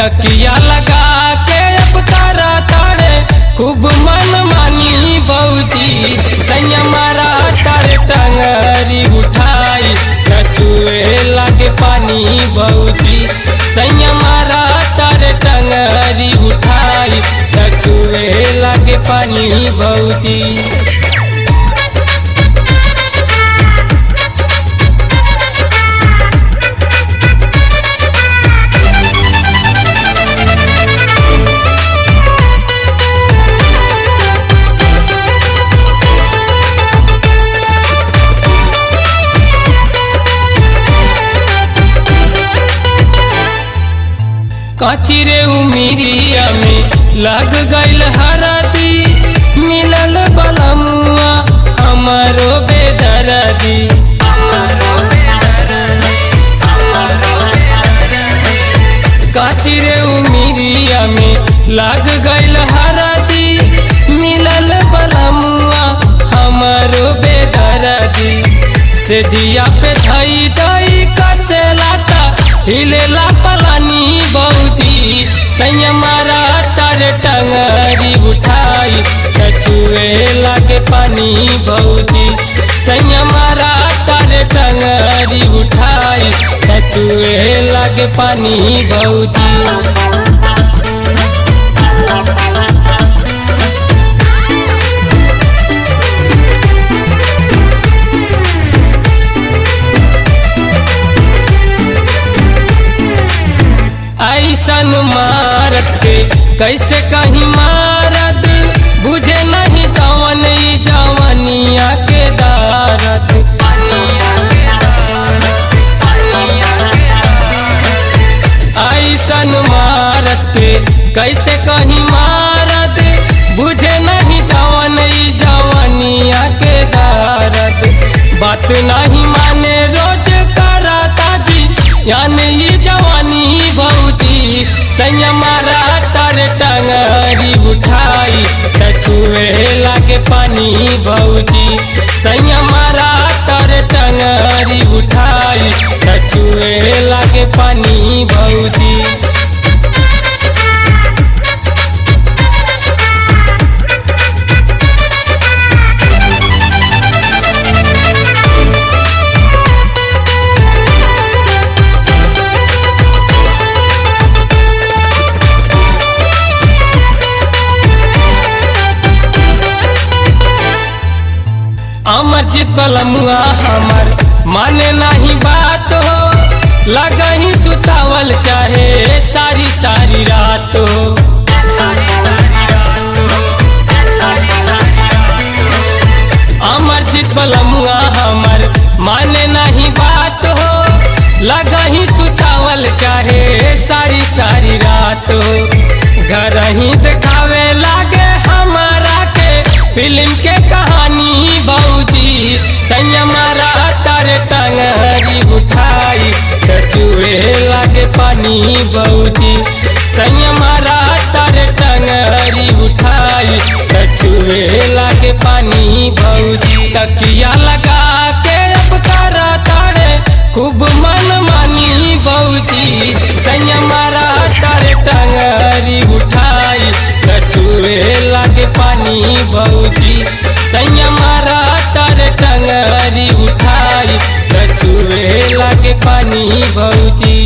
तकिया लगा के अब तारा तारे खूब मन मानी बऊजी सैया मारा तारे टंगरी उठाई नचुए लागे पानी बऊजी सैया मारा तारे टंगरी उठाई नचुए लागे पानी बऊजी। काची रे उमिरिया में लग गईल हरदी मिलल बलमुआ हमारो बेदर्दी काची रे उमिरिया में लग गईल हरदी मिलल बलमुआ हमारो बेदर्दी से जिया पे धई दई कसे लाता हिलेला पलानी बऊजी सैया मारा तारे टंगरी उठाई नचुए लागे पानी बऊजी सैया मारा तारे टंगरी उठाई नचुए लागे पानी बऊजी। ऐसन मारत के कैसे कहीं मारत बुझे नहीं जवन जवनिया के दारत ऐसन मारत के कैसे कहीं मारत बुझे नहीं जवन जवनिया के दारत बात नहीं माने रोज कराता जी यानी ये जवानी बऊजी सैया मारा तारे टंगरी उठाई नचुए लागे पानी बऊजी सैया मारा तारे टंगरी उठाई नचुए लागे पानी बऊजी। अमरजीत बलमुआ हमार माने नहीं बात हो लगही सुतावल चाहे सारी सारी रात हो अमरजीत बलमुआ हमार माने नहीं बात हो लगही सुतावल चाहे सारी सारी रात हो घर ही दिखावे लागे हमारा के फिल्म के कहानी बऊजी सैया मारा तारे टंगरी उठाई नचुए लागे पानी बऊजी सैया मारा तारे टंगरी उठाई नचुए लागे पानी बऊजी। तकिया लगा के अब तारा तारे खूब मन मानी बऊजी सैया मारा तारे टंगरी उठाई नचुए लागे पानी बऊजी सैया मारा तारे टंगरी उठाई नचुए लागे पानी बऊजी।